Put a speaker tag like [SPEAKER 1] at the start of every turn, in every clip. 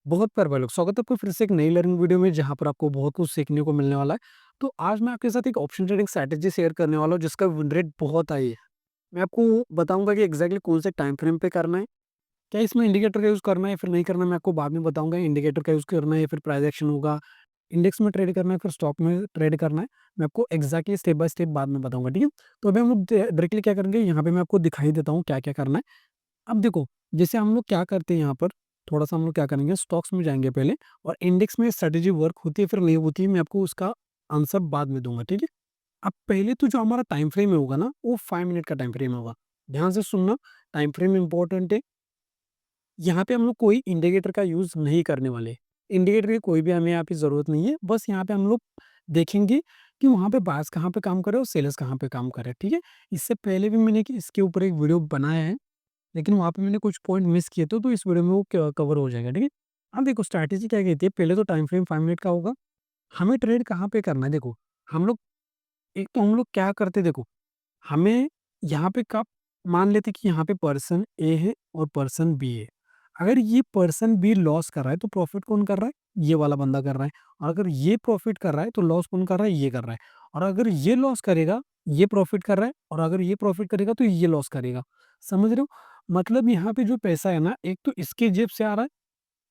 [SPEAKER 1] बहुत प्यारे भाई लोग, स्वागत है आपका फिर से एक नई लर्निंग वीडियो में जहाँ पर आपको बहुत कुछ सीखने को मिलने वाला है। तो आज मैं आपके साथ एक ऑप्शन ट्रेडिंग स्ट्रैटेजी शेयर करने वाला हूँ जिसका विन रेट बहुत हाई है। मैं आपको बताऊंगा कि एग्जैक्टली कौन से टाइम फ्रेम पे करना है, क्या इसमें इंडिकेटर का यूज़ करना है फिर नहीं करना, मैं आपको बाद में बताऊंगा। इंडिकेटर का यूज़ करना है या फिर प्राइस एक्शन होगा, इंडेक्स में ट्रेड करना है फिर स्टॉक में ट्रेड करना है, मैं आपको एग्जैक्टली स्टेप बाय स्टेप बाद में बताऊंगा, ठीक है। तो अभी हम लोग डायरेक्टली क्या करेंगे, यहाँ पे मैं आपको दिखाई देता हूँ क्या क्या करना है। अब देखो, जैसे हम लोग क्या करते हैं यहाँ पर, थोड़ा-सा हम लोग क्या करेंगे, स्टॉक्स में जाएँगे पहले और इंडेक्स में स्ट्रैटेजी वर्क होती है फिर नहीं होती है, मैं आपको उसका आंसर बाद में दूँगा, ठीक है? अब पहले तो जो हमारा टाइम फ्रेम होगा ना, वो 5 मिनट का टाइम फ्रेम होगा। ध्यान से सुनना, टाइम फ्रेम इम्पोर्टेंट है। यहाँ पे हम लोग कोई इंडिकेटर का यूज़ नहीं करने वाले। इंडिकेटर की कोई भी हमें यहाँ पे ज़रूरत नहीं है। बस यहाँ पे हम लोग देखेंगे कि वहाँ पे बायर्स कहाँ पे काम कर रहे हैं और सेलर्स कहाँ पे काम कर रहे हैं, ठीक है? इससे पहले भी मैंने कि इसके ऊपर एक वीडियो बनाया है। लेकिन वहाँ पे मैंने कुछ पॉइंट मिस किए थे, तो इस वीडियो में वो कवर हो जाएगा, ठीक है। अब देखो स्ट्रैटेजी क्या कहती है, पहले तो टाइम फ्रेम 5 मिनट का होगा। हमें ट्रेड कहाँ पे करना है, देखो हम लोग, एक तो हम लोग क्या करते हैं, देखो हमें यहाँ पे कब मान लेते कि यहाँ पे पर्सन ए है और पर्सन बी है। अगर ये पर्सन बी लॉस कर रहा है तो प्रॉफिट कौन कर रहा है, ये वाला बंदा कर रहा है। और अगर ये प्रॉफिट कर रहा है तो लॉस कौन कर रहा है, ये कर रहा है। और अगर ये लॉस करेगा, ये प्रॉफिट कर रहा है, और अगर ये प्रॉफिट करेगा तो ये लॉस करेगा। समझ रहे हो? मतलब यहाँ पे जो पैसा है ना, एक तो इसके जेब से आ रहा है,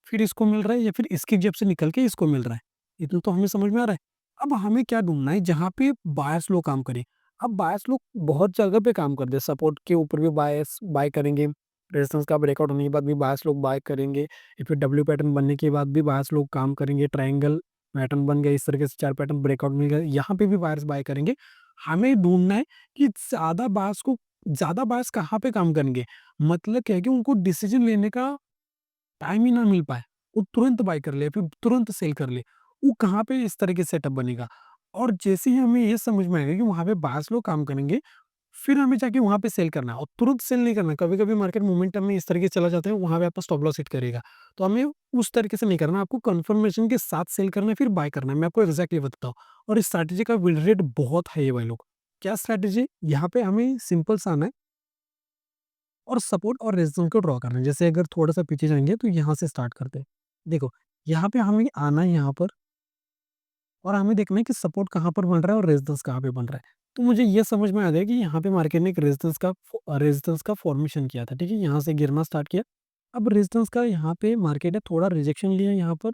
[SPEAKER 1] फिर इसको मिल रहा है, या फिर इसकी जेब से निकल के इसको मिल रहा है। इतना तो हमें समझ में आ रहा है। अब हमें क्या ढूँढना है जहाँ पे बायर्स लोग काम करें। अब बायर्स लोग बहुत जगह पे काम करते हैं, सपोर्ट के ऊपर भी बायर्स बाय करेंगे, रेजिस्टेंस का ब्रेकआउट होने के बाद भी बायर्स लोग बाय करेंगे, या फिर डब्ल्यू पैटर्न बनने के बाद भी बायर्स लोग काम करेंगे, ट्रायंगल पैटर्न बन गया, इस तरीके से 4 पैटर्न ब्रेकआउट मिल गया, यहाँ पे भी बायर्स बाय करेंगे। हमें ढूँढना है कि ज़्यादा बायर्स कहाँ पे काम करेंगे? मतलब क्या है कि उनको डिसीजन लेने का टाइम ही ना मिल पाए, वो तुरंत बाय कर ले, फिर तुरंत सेल कर ले, वो कहाँ पे इस तरह के सेटअप बनेगा। और जैसे ही हमें ये समझ में आएगा कि वहाँ पे बायर्स लोग काम करेंगे, फिर हमें जाके वहाँ पे सेल करना है और तुरंत सेल नहीं करना है। कभी-कभी मार्केट मोमेंटम में इस तरीके से चला जाता है, वहाँ पे आपका स्टॉप लॉस हिट करेगा। तो हमें उस तरीके से नहीं करना, आपको कन्फर्मेशन के साथ सेल करना है, फिर बाय करना है। मैं आपको एक्ज़ैक्टली बताता हूँ। और इस स्ट्रैटेजी का विन रेट बहुत हाई है भाई लोग। क्या स्ट्रैटेजी? यहाँ पे हमें सिंपल सा आना है और सपोर्ट और रेजिस्टेंस को ड्रॉ करना है। जैसे अगर थोड़ा-सा पीछे जाएँगे तो यहाँ से स्टार्ट करते हैं। देखो, यहाँ पे हमें आना है यहाँ पर, और हमें देखना है कि सपोर्ट कहाँ पर बन रहा है और रेजिस्टेंस कहाँ पे बन रहा है। तो मुझे ये समझ में आ गया कि यहाँ पे मार्केट ने एक रेजिस्टेंस का फॉर्मेशन किया था, ठीक है? यहाँ से गिरना स्टार्ट किया। अब रेजिस्टेंस का यहाँ पे मार्केट ने थोड़ा रिजेक्शन लिया यहाँ पर,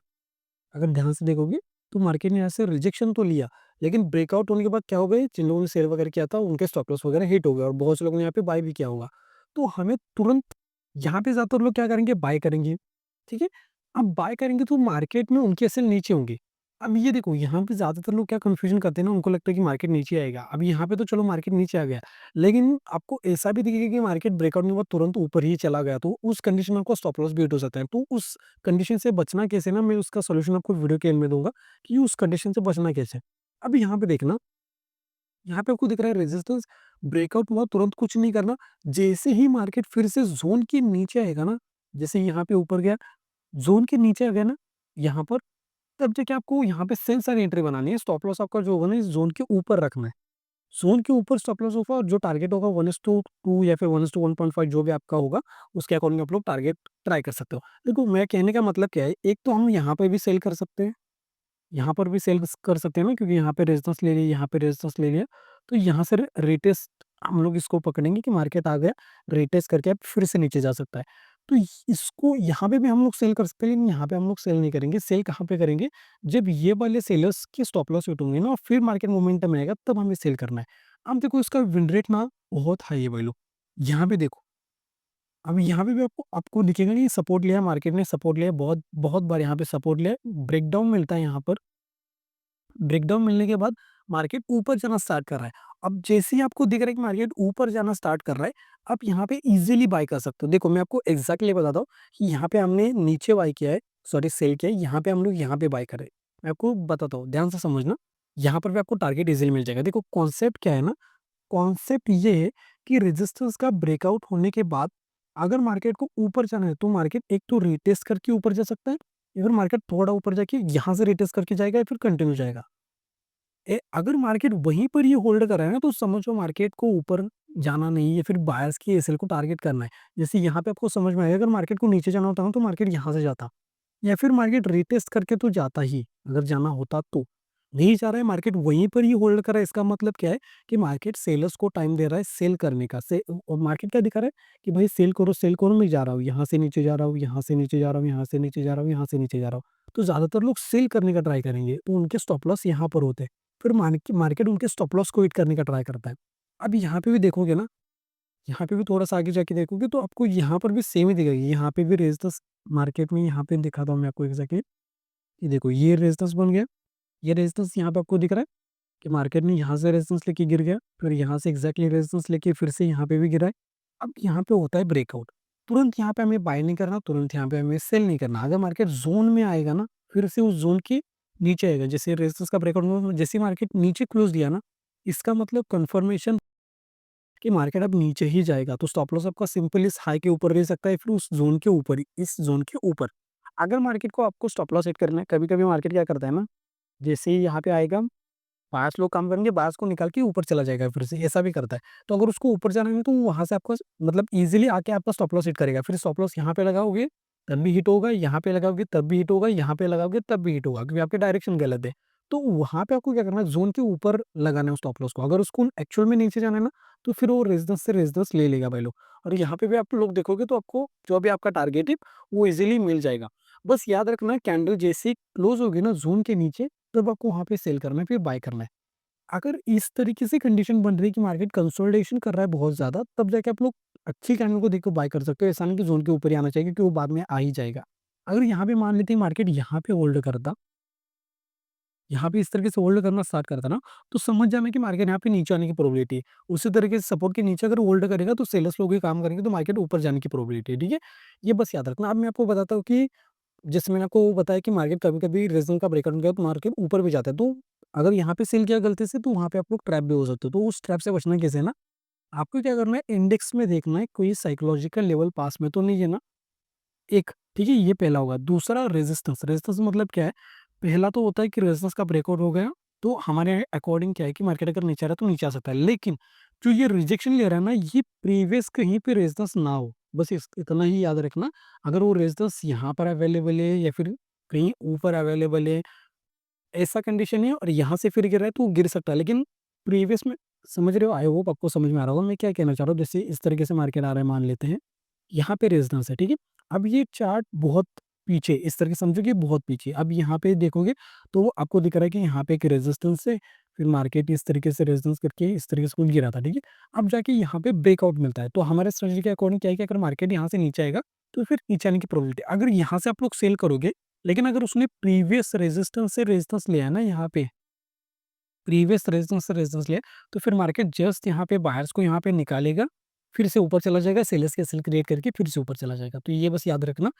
[SPEAKER 1] अगर ध्यान से देखोगे तो मार्केट ने यहाँ से रिजेक्शन तो लिया, लेकिन ब्रेकआउट होने के बाद क्या हो गए, जिन लोगों ने सेल वगैरह किया था उनके स्टॉप लॉस वगैरह हिट हो गए और बहुत से लोगों ने यहाँ पे बाय भी किया होगा। तो हमें तुरंत यहाँ पे ज़्यादातर लोग क्या करेंगे, बाय करेंगे, ठीक है? अब बाय करेंगे तो मार्केट में उनके एसएल नीचे होंगे। अब ये देखो, यहाँ पे ज़्यादातर लोग क्या कन्फ्यूजन करते हैं ना, उनको लगता है कि मार्केट नीचे आएगा। अब यहाँ पे तो चलो मार्केट नीचे आ गया, लेकिन आपको ऐसा भी दिखेगा कि मार्केट ब्रेकआउट के बाद तुरंत ऊपर ही चला गया, तो उस कंडीशन में आपको स्टॉप लॉस भी हिट हो सकता है। तो उस कंडीशन से बचना कैसे ना, मैं उसका सॉल्यूशन आपको वीडियो के एंड में दूँगा कि उस कंडीशन से बचना कैसे। अब यहाँ पे देखना, यहाँ पे आपको दिख रहा है रेजिस्टेंस ब्रेकआउट हुआ, तुरंत कुछ नहीं करना। जैसे ही मार्केट फिर से ज़ोन के नीचे आएगा ना, जैसे यहाँ पे ऊपर गया, ज़ोन के नीचे आ गया ना, यहाँ पर, तब जाके आपको यहाँ पे सेल साइड एंट्री बनानी है। स्टॉप लॉस आपका जो होगा ना, इस ज़ोन के ऊपर रखना है। ज़ोन के ऊपर स्टॉप लॉस होगा और जो टारगेट होगा 1:2 या फिर 1:1.5 जो भी आपका होगा, उसके अकॉर्डिंग आप लोग टारगेट ट्राई कर सकते हो। देखो, मैं कहने का मतलब क्या है, एक तो हम यहाँ पे भी सेल कर सकते हैं, यहाँ पर भी सेल कर सकते हैं ना, क्योंकि यहाँ पे रेजिस्टेंस ले लिया, यहाँ पे रेजिस्टेंस ले लिया, तो यहाँ से रिटेस्ट हम लोग इसको पकड़ेंगे कि मार्केट आ गया, रिटेस्ट करके अब फिर से नीचे जा सकता है। तो इसको यहाँ पे भी हम लोग सेल कर सकते हैं, लेकिन यहाँ पे हम लोग सेल नहीं करेंगे। सेल कहाँ पे करेंगे, जब ये वाले सेलर्स के स्टॉप लॉस हिट होंगे ना और फिर मार्केट मोमेंटम आएगा, तब हमें सेल करना है। अब देखो, इसका विन रेट ना बहुत हाई है भाई लोग। यहाँ पे देखो, अब यहाँ पे भी आपको आपको दिखेगा कि सपोर्ट लिया, मार्केट ने सपोर्ट लिया, बहुत बहुत बार यहाँ पे सपोर्ट लिया, ब्रेकडाउन मिलता है यहाँ पर। ब्रेकडाउन मिलने के बाद मार्केट ऊपर जाना स्टार्ट कर रहा है। अब जैसे ही आपको दिख रहा है कि मार्केट ऊपर जाना स्टार्ट कर रहा है, आप यहाँ पे इजीली बाय कर सकते हो। देखो, मैं आपको एग्जैक्टली बताता हूँ कि यहाँ पे हमने नीचे बाय किया है, सॉरी सेल किया है, यहाँ पे हम लोग यहाँ पे बाय कर रहे हैं। मैं आपको बताता हूँ, ध्यान से समझना। यहाँ पर भी आपको टारगेट इजीली मिल जाएगा। देखो कॉन्सेप्ट क्या है ना, कॉन्सेप्ट ये है कि रेजिस्टेंस का ब्रेकआउट होने के बाद अगर मार्केट को ऊपर जाना है तो मार्केट एक तो रिटेस्ट करके ऊपर जा सकता है, या फिर मार्केट थोड़ा ऊपर जाके यहाँ से रिटेस्ट करके जाएगा, या फिर कंटिन्यू जाएगा। अगर मार्केट वहीं पर ये होल्ड कर रहा है ना, तो समझो मार्केट को ऊपर जाना नहीं है, फिर बायर्स की एसएल को टारगेट करना है। जैसे यहाँ पे आपको समझ में आएगा, अगर मार्केट को नीचे जाना होता ना तो मार्केट यहाँ से जाता। या फिर मार्केट रीटेस्ट करके तो जाता ही, अगर जाना होता तो। नहीं जा रहा है, मार्केट वहीं पर ही होल्ड कर रहा है, इसका मतलब क्या है कि मार्केट सेलर्स को टाइम दे रहा है सेल करने का। और मार्केट क्या दिखा रहा है कि भाई सेल करो, मैं जा रहा हूँ, यहाँ से नीचे जा रहा हूँ, यहाँ से नीचे जा रहा हूँ, यहाँ से नीचे जा रहा हूँ, यहाँ से नीचे जा रहा हूँ। तो ज़्यादातर लोग सेल करने का ट्राई करेंगे, तो उनके स्टॉप लॉस यहाँ पर होते हैं। फिर मार्केट उनके स्टॉप लॉस को हिट करने का ट्राई करता है। अब यहाँ पे भी देखोगे ना, यहाँ पे भी थोड़ा-सा आगे जाके देखोगे तो आपको यहाँ पर भी सेम ही दिखेगा। यहाँ पे भी रेजिस्टेंस मार्केट में यहाँ पे दिखाता हूँ मैं आपको एग्ज़ैक्टली। ये देखो, ये रेजिस्टेंस बन गया, ये रेजिस्टेंस यहाँ पे आपको दिख रहा है कि मार्केट ने यहाँ से रेजिस्टेंस लेके गिर गया, फिर यहाँ से एग्ज़ैक्टली रेजिस्टेंस लेके फिर से यहाँ पे भी गिरा है। अब यहाँ पे होता है ब्रेकआउट, तुरंत यहाँ पे हमें बाय नहीं करना, तुरंत यहाँ पे हमें सेल नहीं करना। अगर मार्केट ज़ोन में आएगा ना, फिर से उस ज़ोन के नीचे आएगा। जैसे रेजिस्टेंस का ब्रेकआउट हुआ, जैसे ही मार्केट नीचे क्लोज़ दिया ना, इसका मतलब कन्फर्मेशन कि मार्केट अब नीचे ही जाएगा, तो स्टॉप लॉस आपका सिंपल इस हाई के ऊपर रह सकता है, फिर उस ज़ोन के ऊपर ही, इस ज़ोन के ऊपर। अगर मार्केट को आपको स्टॉप लॉस सेट करना है, कभी-कभी मार्केट क्या करता है ना, जैसे ही यहाँ पे आएगा, बायर्स लोग काम करेंगे, बायर्स को निकाल के ऊपर चला जाएगा फिर से, ऐसा भी करता है। तो अगर उसको ऊपर जाना है तो वहाँ से आपको मतलब ईज़िली आके आपका स्टॉप लॉस हिट करेगा। फिर स्टॉप लॉस यहाँ पे लगाओगे, तब भी हिट होगा, यहाँ पे लगाओगे तब भी हिट होगा, यहाँ पे लगाओगे तब भी हिट होगा, क्योंकि आपकी डायरेक्शन गलत है। तो वहाँ पे आपको क्या करना है, ज़ोन के ऊपर लगाना है उस स्टॉप लॉस को। अगर उसको एक्चुअल में नीचे जाना है ना, तो फिर वो रेजिस्टेंस से रेजिस्टेंस ले लेगा भाई लोग। और यहाँ पे भी आप लोग देखोगे तो आपको जो भी आपका टारगेट है, वो ईज़िली मिल जाएगा। बस याद रखना, कैंडल जैसे ही क्लोज़ होगी ना ज़ोन के नीचे, तब आपको वहाँ पे सेल करना है, फिर बाय करना है। अगर इस तरीके से कंडीशन बन रही है कि मार्केट कंसोलिडेशन कर रहा है बहुत ज़्यादा, तब जाके आप लोग अच्छी कैंडल को देख के बाय कर सकते हो। ऐसा नहीं कि ज़ोन के ऊपर ही आना चाहिए, क्योंकि वो बाद में आ ही जाएगा। अगर यहाँ पे मान लेते हैं मार्केट यहाँ पे होल्ड करता, यहाँ पे इस तरीके से होल्ड करना स्टार्ट करता ना, तो समझ जाना कि मार्केट यहाँ पे नीचे आने की प्रोबेबिलिटी है। उसी तरीके से सपोर्ट के नीचे अगर होल्ड करेगा तो सेलर्स लोग ही काम करेंगे, तो मार्केट ऊपर जाने की प्रोबेबिलिटी है, ठीक है? ये बस याद रखना। अब मैं आपको बताता हूँ कि जैसे मैंने आपको बताया कि मार्केट कभी-कभी रेज़िस्टेंस का ब्रेकआउट गया तो मार्केट ऊपर भी जाता है। तो अगर यहाँ पे सेल किया गलती से, तो वहाँ पे आप लोग ट्रैप भी हो सकते हो। तो उस ट्रैप से बचना कैसे है ना, आपको क्या करना है, इंडेक्स में देखना है कोई साइकोलॉजिकल लेवल पास में तो नहीं है ना, एक, ठीक है? ये पहला होगा। दूसरा रेज़िस्टेंस, रेज़िस्टेंस मतलब क्या है? पहला तो होता है कि रेज़िस्टेंस का ब्रेकआउट हो गया, तो हमारे अकॉर्डिंग क्या है कि मार्केट अगर नीचे आ रहा है तो नीचे आ सकता है। लेकिन जो ये रिजेक्शन ले रहा है ना, ये प्रीवियस कहीं पे रेज़िस्टेंस ना हो। बस इस इतना ही याद रखना। अगर वो रेज़िस्टेंस यहाँ पर अवेलेबल है या फिर कहीं ऊपर अवेलेबल है, ऐसा कंडीशन है और यहाँ से फिर गिर रहा है तो वो गिर सकता है। लेकिन प्रीवियस में, समझ रहे हो? आई होप आपको समझ में आ रहा होगा मैं क्या कहना चाह रहा हूँ। जैसे इस तरीके से मार्केट आ रहा है, मान लेते हैं, यहाँ पे रेजिस्टेंस है, ठीक है? अब ये चार्ट बहुत पीछे, इस तरह के समझो कि बहुत पीछे। अब यहाँ पे देखोगे तो वो आपको दिख रहा है कि यहाँ पे एक रेजिस्टेंस है, फिर मार्केट इस तरीके से रेजिस्टेंस करके इस तरीके से कुछ गिरा था, ठीक है? अब जाके यहाँ पे ब्रेकआउट मिलता है। तो हमारे स्ट्रेटजी के अकॉर्डिंग क्या है कि अगर मार्केट यहाँ से नीचे आएगा, तो फिर नीचे आने की प्रोबेबिलिटी, अगर यहाँ से आप लोग सेल करोगे, लेकिन अगर उसने प्रीवियस रेजिस्टेंस से रेजिस्टेंस लिया है ना यहाँ पे, प्रीवियस रेजिस्टेंस से रेजिस्टेंस लिया, तो फिर मार्केट जस्ट यहाँ पे बायर्स को यहाँ पे निकालेगा, फिर से ऊपर चला जाएगा, सेलर्स कैसल क्रिएट करके फिर से ऊपर चला जाएगा। तो ये बस याद रखना,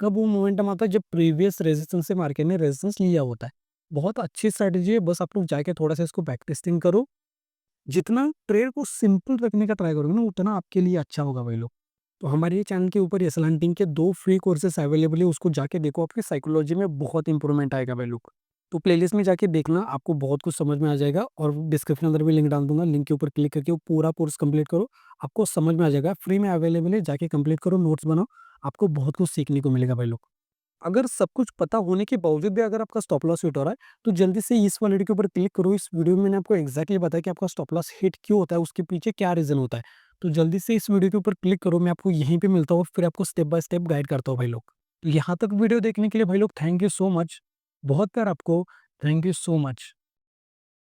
[SPEAKER 1] कब वो मोमेंटम आता है जब प्रीवियस रेजिस्टेंस से मार्केट ने रेजिस्टेंस लिया होता है। बहुत अच्छी स्ट्रैटेजी है, बस आप लोग जाके थोड़ा-सा इसको बैक टेस्टिंग करो। जितना ट्रेड को सिंपल रखने का ट्राई करोगे ना, उतना आपके लिए अच्छा होगा भाई लोग। तो हमारे ये चैनल के ऊपर एसल हंटिंग के 2 फ्री कोर्सेज़ अवेलेबल है, उसको जाके देखो, आपकी साइकोलॉजी में बहुत इंप्रूवमेंट आएगा भाई लोग। तो प्लेलिस्ट में जाके देखना, आपको बहुत कुछ समझ में आ जाएगा, और डिस्क्रिप्शन अंदर भी लिंक डाल दूँगा, लिंक के ऊपर क्लिक करके वो पूरा कोर्स कंप्लीट करो, आपको समझ में आ जाएगा। फ्री में अवेलेबल है, जाके कंप्लीट करो, नोट्स बनाओ, आपको बहुत कुछ सीखने को मिलेगा भाई लोग। अगर सब कुछ पता होने के बावजूद भी अगर आपका स्टॉप लॉस हिट हो रहा है, तो जल्दी से इस वाले वीडियो के ऊपर क्लिक करो। इस वीडियो में मैंने आपको एग्ज़ैक्टली बताया कि आपका स्टॉप लॉस हिट क्यों होता है, उसके पीछे क्या रीज़न होता है। तो जल्दी से इस वीडियो के ऊपर क्लिक करो, मैं आपको यहीं पे मिलता हूँ, फिर आपको स्टेप बाय स्टेप गाइड करता हूँ भाई लोग। तो यहाँ तक वीडियो देखने के लिए भाई लोग थैंक यू सो मच। बहुत प्यार आपको, थैंक यू सो मच।